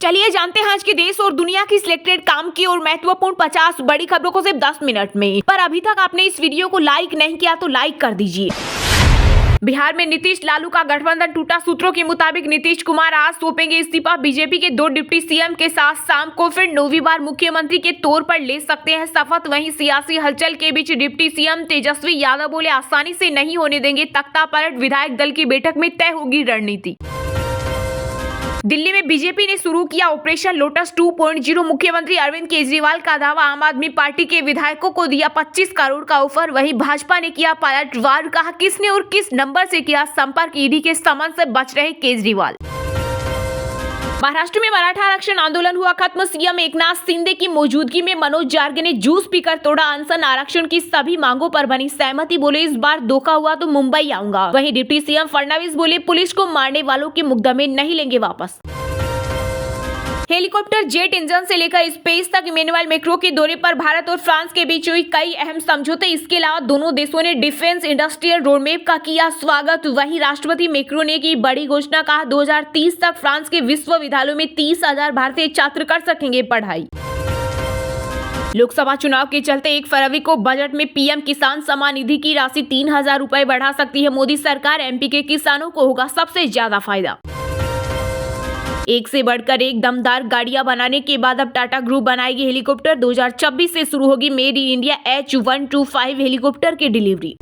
चलिए जानते हैं आज के देश और दुनिया की सिलेक्टेड काम की और महत्वपूर्ण 50 बड़ी खबरों को सिर्फ 10 मिनट में। पर अभी तक आपने इस वीडियो को लाइक नहीं किया तो लाइक कर दीजिए। बिहार में नीतीश लालू का गठबंधन टूटा। सूत्रों के मुताबिक नीतीश कुमार आज सौंपेंगे इस्तीफा। बीजेपी के 2 डिप्टी सीएम के साथ शाम को फिर 9वीं बार मुख्यमंत्री के तौर पर ले सकते हैं शपथ। वहीं सियासी हलचल के बीच डिप्टी सीएम तेजस्वी यादव बोले आसानी से नहीं होने देंगे तख्ता पलट। विधायक दल की बैठक में तय होगी रणनीति। दिल्ली में बीजेपी ने शुरू किया ऑपरेशन लोटस 2.0। मुख्यमंत्री अरविंद केजरीवाल का दावा, आम आदमी पार्टी के विधायकों को दिया 25 करोड़ का ऑफर। वहीं भाजपा ने किया पलटवार, कहा किसने और किस नंबर से किया संपर्क, ईडी के समन से बच रहे केजरीवाल। महाराष्ट्र में मराठा आरक्षण आंदोलन हुआ खत्म। सीएम एकनाथ शिंदे की मौजूदगी में मनोज जार्गे ने जूस पीकर तोड़ा अनशन। आरक्षण की सभी मांगों पर बनी सहमति। बोले इस बार धोखा हुआ तो मुंबई आऊंगा। वहीं डिप्टी सीएम फडणवीस बोले पुलिस को मारने वालों के मुकदमे नहीं लेंगे वापस। हेलीकॉप्टर, जेट इंजन से लेकर स्पेस तक इमैनुअल मैक्रों के दौरे पर भारत और फ्रांस के बीच हुई कई अहम समझौते। इसके अलावा दोनों देशों ने डिफेंस इंडस्ट्रियल रोडमैप का किया स्वागत। वहीं राष्ट्रपति मैक्रों ने की बड़ी घोषणा, कहा 2030 तक फ्रांस के विश्वविद्यालयों में 30,000 भारतीय छात्र कर सकेंगे पढ़ाई। लोकसभा चुनाव के चलते 1 फरवरी को बजट में पीएम किसान सम्मान निधि की राशि 3,000 रुपए बढ़ा सकती है मोदी सरकार। एमपी के किसानों को होगा सबसे ज्यादा फायदा। एक से बढ़कर एक दमदार गाड़ियां बनाने के बाद अब टाटा ग्रुप बनाएगी हेलीकॉप्टर। 2026 से शुरू होगी made in India H125 helicopter की डिलीवरी।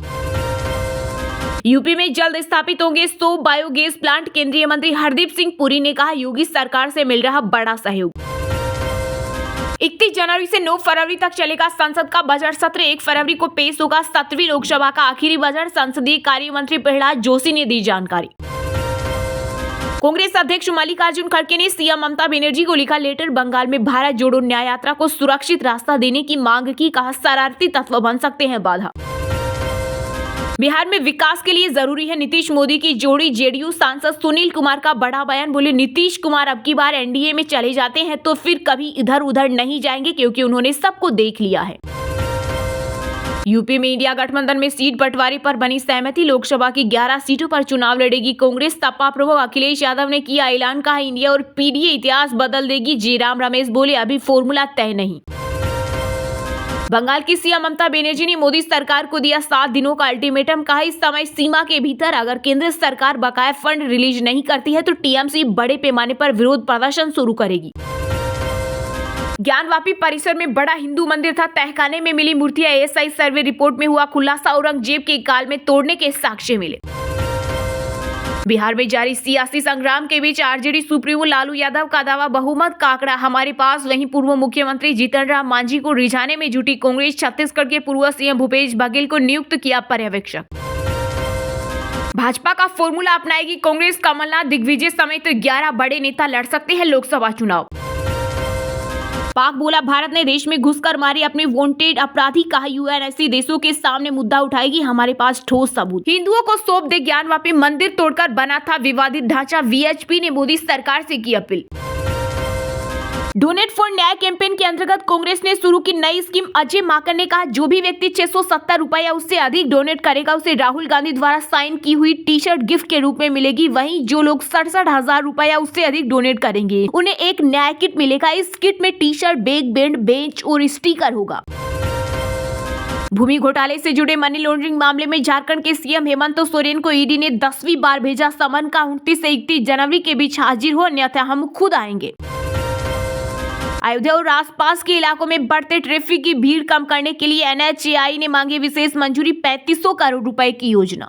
यूपी में जल्द स्थापित होंगे 100 बायोगैस प्लांट। केंद्रीय मंत्री हरदीप सिंह पुरी ने कहा योगी सरकार से मिल रहा बड़ा सहयोग। 31 जनवरी से 9 फरवरी तक चलेगा संसद का बजट सत्र। 1 फरवरी को पेश होगा 7वीं लोकसभा का आखिरी बजट। संसदीय कार्य मंत्री प्रहलाद जोशी ने दी जानकारी। कांग्रेस अध्यक्ष मल्लिकार्जुन खड़गे ने सीएम ममता बनर्जी को लिखा लेटर। बंगाल में भारत जोड़ो न्याय यात्रा को सुरक्षित रास्ता देने की मांग की। कहा शरारती तत्व बन सकते हैं बाधा। बिहार में विकास के लिए जरूरी है नीतीश मोदी की जोड़ी। जेडीयू सांसद सुनील कुमार का बड़ा बयान। बोले नीतीश कुमार अब की बार एनडीए में चले जाते हैं तो फिर कभी इधर उधर नहीं जाएंगे क्योंकि उन्होंने सबको देख लिया है। यूपी में इंडिया गठबंधन में सीट बंटवारे पर बनी सहमति। लोकसभा की 11 सीटों पर चुनाव लड़ेगी कांग्रेस। सपा प्रमुख अखिलेश यादव ने किया ऐलान, कहा इंडिया और पीडीए इतिहास बदल देगी। जयराम रमेश बोले अभी फॉर्मूला तय नहीं। बंगाल की सीएम ममता बनर्जी ने मोदी सरकार को दिया 7 दिनों का अल्टीमेटम। कहा इस समय सीमा के भीतर अगर केंद्र सरकार बकाया फंड रिलीज नहीं करती है तो टीएमसी बड़े पैमाने पर विरोध प्रदर्शन शुरू करेगी। ज्ञानवापी परिसर में बड़ा हिंदू मंदिर था। तहखाने में मिली मूर्तियां। एएसआई सर्वे रिपोर्ट में हुआ खुलासा। औरंगजेब के काल में तोड़ने के साक्ष्य मिले। बिहार में जारी सियासी संग्राम के बीच आरजेडी सुप्रीमो लालू यादव का दावा, बहुमत का आंकड़ा हमारे पास। वहीं पूर्व मुख्यमंत्री जीतन राम मांझी को रिझाने में जुटी कांग्रेस। छत्तीसगढ़ के पूर्व सीएम भूपेश बघेल को नियुक्त किया पर्यवेक्षक। भाजपा का फॉर्मूला अपनाएगी कांग्रेस। कमलनाथ, दिग्विजय समेत 11 बड़े नेता लड़ सकते हैं लोकसभा चुनाव। पाक बोला भारत ने देश में घुसकर मारे अपने वांटेड अपराधी। कहा यूएन ऐसे देशों के सामने मुद्दा उठाएगी, हमारे पास ठोस सबूत। हिंदुओं को सौंप दे ज्ञानवापी मंदिर तोड़कर बना था विवादित ढांचा। वीएचपी ने मोदी सरकार से की अपील। डोनेट फॉर न्याय कैंपेन के अंतर्गत कांग्रेस ने शुरू की नई स्कीम। अजय माकन ने कहा जो भी व्यक्ति 670 रुपए या उससे अधिक डोनेट करेगा उसे राहुल गांधी द्वारा साइन की हुई टी-शर्ट गिफ्ट के रूप में मिलेगी। वहीं जो लोग 67,000 रुपए या उससे अधिक डोनेट करेंगे उन्हें एक न्याय किट मिलेगा। इस किट में टी-शर्ट, बैग बैंड, बेंच और स्टिकर होगा। भूमि घोटाले से जुड़े मनी लॉन्ड्रिंग मामले में झारखंड के सीएम हेमंत सोरेन को ईडी ने 10वीं बार भेजा समन। का 29 से 31 जनवरी के बीच हाजिर हो, अन्यथा हम खुद आएंगे। अयोध्या और आसपास के इलाकों में बढ़ते ट्रैफिक की भीड़ कम करने के लिए एनएचएआई ने मांगी विशेष मंजूरी। 3500 करोड़ रुपए की योजना।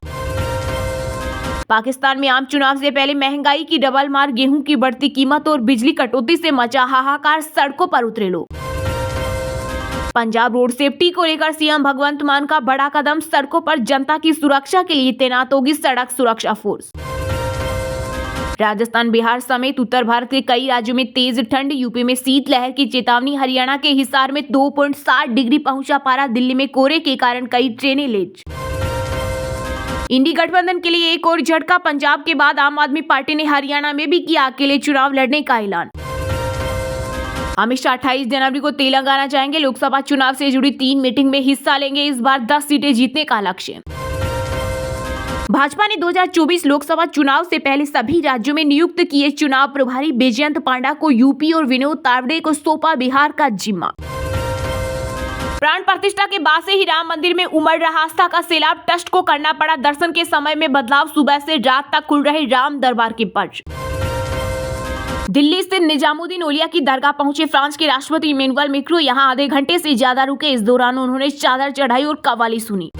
पाकिस्तान में आम चुनाव से पहले महंगाई की डबल मार। गेहूं की बढ़ती कीमत और बिजली कटौती से मचा हाहाकार। सड़कों पर उतरे लोग। पंजाब रोड सेफ्टी को लेकर सीएम भगवंत मान का बड़ा कदम। सड़कों पर जनता की सुरक्षा के लिए तैनात होगी सड़क सुरक्षा फोर्स। राजस्थान, बिहार समेत उत्तर भारत के कई राज्यों में तेज ठंड। यूपी में शीतलहर की चेतावनी। हरियाणा के हिसार में 2.7 डिग्री पहुंचा पारा। दिल्ली में कोहरे के कारण कई ट्रेनें लेट। इंडी गठबंधन के लिए एक और झटका। पंजाब के बाद आम आदमी पार्टी ने हरियाणा में भी किया अकेले चुनाव लड़ने का ऐलान। अमित शाह 28 जनवरी को तेलंगाना जाएंगे। लोकसभा चुनाव से जुड़ी 3 मीटिंग में हिस्सा लेंगे। इस बार 10 सीटें जीतने का लक्ष्य। भाजपा ने 2024 लोकसभा चुनाव से पहले सभी राज्यों में नियुक्त किए चुनाव प्रभारी बैजयंत पांडा को यूपी और विनोद तावड़े को सौंपा बिहार का जिम्मा। प्राण प्रतिष्ठा के बाद से ही राम मंदिर में उमड़ रहा आस्था का सैलाब, ट्रस्ट को करना पड़ा दर्शन के समय में बदलाव, सुबह से रात तक खुल रहे राम दरबार के पट। दिल्ली स्थित निजामुद्दीन औलिया की दरगाह पहुंचे फ्रांस के राष्ट्रपति इमैनुअल मैक्रों। यहां आधे घंटे से ज्यादा रुके। इस दौरान उन्होंने चादर चढ़ाई और कव्वाली सुनी।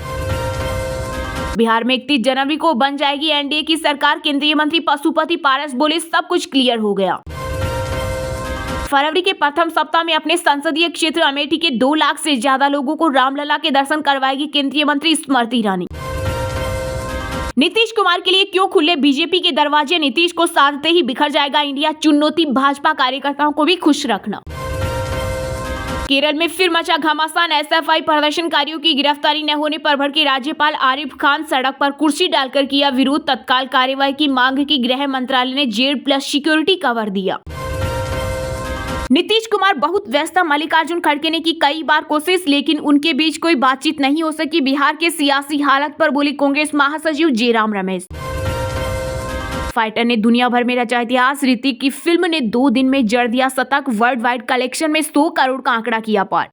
बिहार में 31 जनवरी को बन जाएगी एनडीए की सरकार। केंद्रीय मंत्री पशुपति पारस बोले, सब कुछ क्लियर हो गया। फरवरी के प्रथम सप्ताह में अपने संसदीय क्षेत्र अमेठी के 2 लाख से ज्यादा लोगों को रामलला के दर्शन करवाएगी केंद्रीय मंत्री स्मृति ईरानी। नीतीश कुमार के लिए क्यों खुले बीजेपी के दरवाजे, नीतीश को साधते ही बिखर जाएगा इंडिया, चुनौती भाजपा कार्यकर्ताओं को भी खुश रखना। केरल में फिर मचा घमासान, एसएफआई प्रदर्शनकारियों की गिरफ्तारी न होने पर भड़के राज्यपाल आरिफ खान, सड़क पर कुर्सी डालकर किया विरोध, तत्काल कार्रवाई की मांग की। गृह मंत्रालय ने जेड प्लस सिक्योरिटी कवर दिया। नीतीश कुमार बहुत व्यस्त, मल्लिकार्जुन खड़गे ने की कई बार कोशिश लेकिन उनके बीच कोई बातचीत नहीं हो सकी। बिहार के सियासी हालत पर बोली कांग्रेस महासचिव जयराम रमेश। फाइटर ने दुनिया भर में रचा इतिहास, ऋतिक की फिल्म ने 2 दिन में जड़ दिया शतक, वर्ल्ड वाइड कलेक्शन में 100 करोड़ का आंकड़ा किया पार।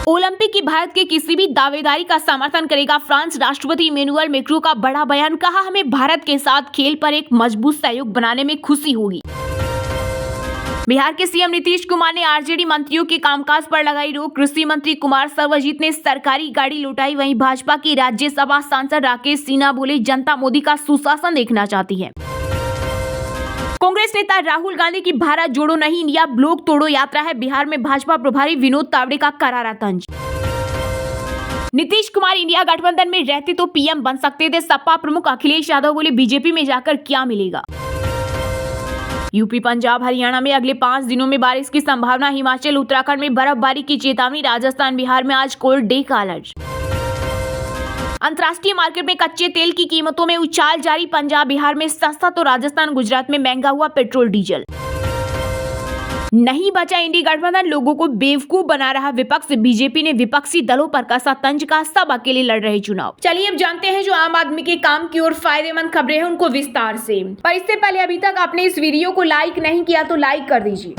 ओलंपिक की भारत के किसी भी दावेदारी का समर्थन करेगा फ्रांस, राष्ट्रपति इमैनुअल मैक्रों का बड़ा बयान, कहा हमें भारत के साथ खेल पर एक मजबूत सहयोग बनाने में खुशी होगी। बिहार के सीएम नीतीश कुमार ने आरजेडी मंत्रियों के कामकाज पर लगाई रोक। कृषि मंत्री कुमार सर्वजित ने सरकारी गाड़ी लौटाई। वहीं भाजपा की राज्यसभा सांसद राकेश सिन्हा बोले, जनता मोदी का सुशासन देखना चाहती है। कांग्रेस नेता राहुल गांधी की भारत जोड़ो नहीं इंडिया ब्लॉक तोड़ो यात्रा है। बिहार में भाजपा प्रभारी विनोद तावड़े का करारा तंज। नीतीश कुमार इंडिया गठबंधन में रहते तो पीएम बन सकते थे। सपा प्रमुख अखिलेश यादव बोले, बीजेपी में जाकर क्या मिलेगा। यूपी, पंजाब, हरियाणा में अगले 5 दिनों में बारिश की संभावना। हिमाचल, उत्तराखंड में बर्फबारी की चेतावनी। राजस्थान, बिहार में आज कोल्ड डे का अलर्ट। अंतर्राष्ट्रीय मार्केट में कच्चे तेल की कीमतों में उछाल जारी। पंजाब, बिहार में सस्ता तो राजस्थान, गुजरात में महंगा हुआ पेट्रोल डीजल। नहीं बचा इंडी गठबंधन, लोगों को बेवकूफ बना रहा विपक्ष। बीजेपी ने विपक्षी दलों पर कसा तंज, का सब अकेले लड़ रहे चुनाव। चलिए अब जानते हैं जो आम आदमी के काम की और फायदेमंद खबरें हैं उनको विस्तार से। पर इससे पहले अभी तक आपने इस वीडियो को लाइक नहीं किया तो लाइक कर दीजिए।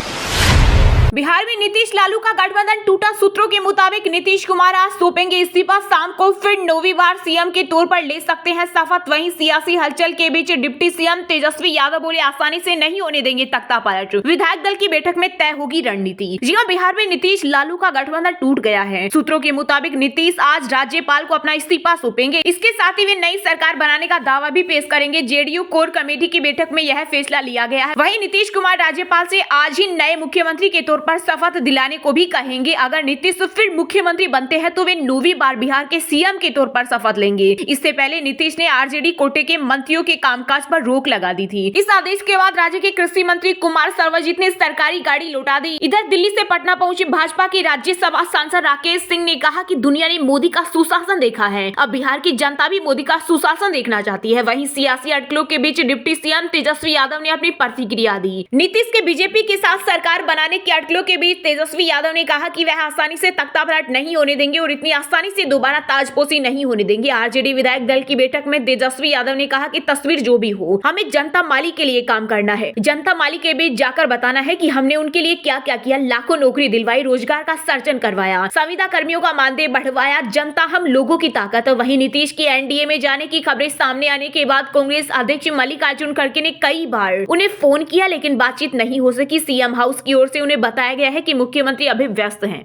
बिहार में नीतीश लालू का गठबंधन टूटा। सूत्रों के मुताबिक नीतीश कुमार आज सौंपेंगे इस्तीफा। शाम को फिर 9वीं बार सीएम के तौर पर ले सकते हैं शपथ। वहीं सियासी हलचल के बीच डिप्टी सीएम तेजस्वी यादव बोले, आसानी से नहीं होने देंगे तख्ता पलट। विधायक दल की बैठक में तय होगी रणनीति। जी हां, बिहार में नीतीश लालू का गठबंधन टूट गया है। सूत्रों के मुताबिक नीतीश आज राज्यपाल को अपना इस्तीफा सौंपेंगे। इसके साथ ही वे नई सरकार बनाने का दावा भी पेश करेंगे। जेडीयू कोर कमेटी की बैठक में यह फैसला लिया गया है। वहीं नीतीश कुमार राज्यपाल से आज ही नए मुख्यमंत्री के तौर पर शपथ दिलाने को भी कहेंगे। अगर नीतीश फिर मुख्यमंत्री बनते हैं तो वे 9वीं बार बिहार के सीएम के तौर पर शपथ लेंगे। इससे पहले नीतीश ने आरजेडी कोटे के मंत्रियों के कामकाज पर रोक लगा दी थी। इस आदेश के बाद राज्य के कृषि मंत्री कुमार सर्वजित ने सरकारी गाड़ी लौटा दी। इधर दिल्ली से पटना पहुंचे भाजपा की राज्यसभा सांसद राकेश सिंह ने कहा कि दुनिया ने मोदी का सुशासन देखा है, अब बिहार की जनता भी मोदी का सुशासन देखना चाहती है। वहीं सियासी अटकलों के बीच डिप्टी सीएम तेजस्वी यादव ने अपनी प्रतिक्रिया दी। नीतीश के बीजेपी के साथ सरकार बनाने के अटकलों के बीच तेजस्वी यादव ने कहा कि वह आसानी से तख्तापलट नहीं होने देंगे और इतनी आसानी से दोबारा ताजपोशी नहीं होने देंगे। आरजेडी विधायक दल की बैठक में तेजस्वी यादव ने कहा कि तस्वीर जो भी हो, हमें जनता माली के लिए काम करना है। जनता माली के बीच जाकर बताना है कि हमने उनके लिए क्या क्या किया। लाखों नौकरी दिलवाई, रोजगार का सृजन करवाया, संविदा कर्मियों का मानदेय बढ़वाया। जनता हम लोगों की ताकत। वहीं नीतीश की एनडीए में जाने की खबरें सामने आने के बाद कांग्रेस अध्यक्ष मल्लिकार्जुन खड़गे ने कई बार उन्हें फोन किया लेकिन बातचीत नहीं हो सकी। सीएम हाउस की ओर से उन्हें बताया गया है कि मुख्यमंत्री अभी व्यस्त हैं।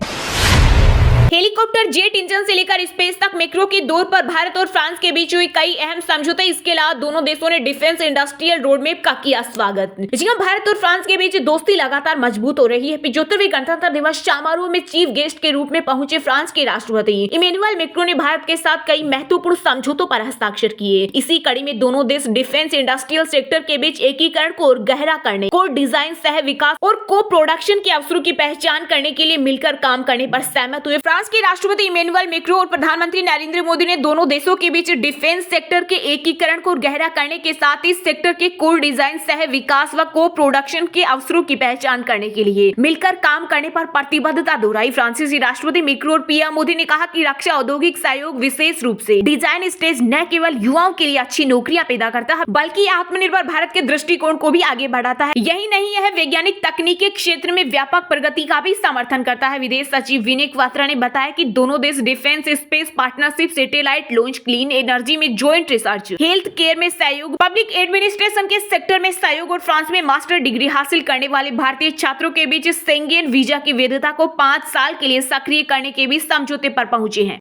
हेलीकॉप्टर, जेट इंजन से लेकर स्पेस तक मैक्रो के दौर पर भारत और फ्रांस के बीच हुई कई अहम समझौते। इसके अलावा दोनों देशों ने डिफेंस इंडस्ट्रियल रोडमैप का किया स्वागत। जी हां, भारत और फ्रांस के बीच दोस्ती लगातार मजबूत हो रही है। 75वें गणतंत्र दिवस समारोह में चीफ गेस्ट के रूप में पहुंचे फ्रांस के राष्ट्रपति इमैनुअल मैक्रों ने भारत के साथ कई महत्वपूर्ण समझौतों पर हस्ताक्षर किए। इसी कड़ी में दोनों देश डिफेंस इंडस्ट्रियल सेक्टर के बीच एकीकरण को और गहरा करने, को डिजाइन, सह विकास और को प्रोडक्शन के अवसरों की पहचान करने के लिए मिलकर काम करने पर सहमत हुए। फ्रांस के राष्ट्रपति इमैनुअल मैक्रों और प्रधानमंत्री नरेंद्र मोदी ने दोनों देशों के बीच डिफेंस सेक्टर के एकीकरण को गहरा करने के साथ ही सेक्टर के कोर डिजाइन सह विकास व को प्रोडक्शन के अवसरों की पहचान करने के लिए मिलकर काम करने पर प्रतिबद्धता दोहराई। फ्रांसीसी राष्ट्रपति मैक्रों और पीएम मोदी ने कहा कि रक्षा औद्योगिक सहयोग विशेष रूप से डिजाइन स्टेज न केवल युवाओं के लिए अच्छी नौकरियां पैदा करता है बल्कि आत्मनिर्भर भारत के दृष्टिकोण को भी आगे बढ़ाता है। यही नहीं, यह वैज्ञानिक तकनीकी क्षेत्र में व्यापक प्रगति का भी समर्थन करता है। विदेश सचिव विनय क्वात्रा ने बताया कि दोनों देश defence space partnership, satellite launch, clean energy में जॉइंट रिसर्च, हेल्थ केयर में सहयोग, पब्लिक एडमिनिस्ट्रेशन के सेक्टर में सहयोग और फ्रांस में मास्टर डिग्री हासिल करने वाले भारतीय छात्रों के बीच शेंगेन वीजा की वैधता को 5 साल के लिए सक्रिय करने के भी समझौते पर पहुंचे हैं।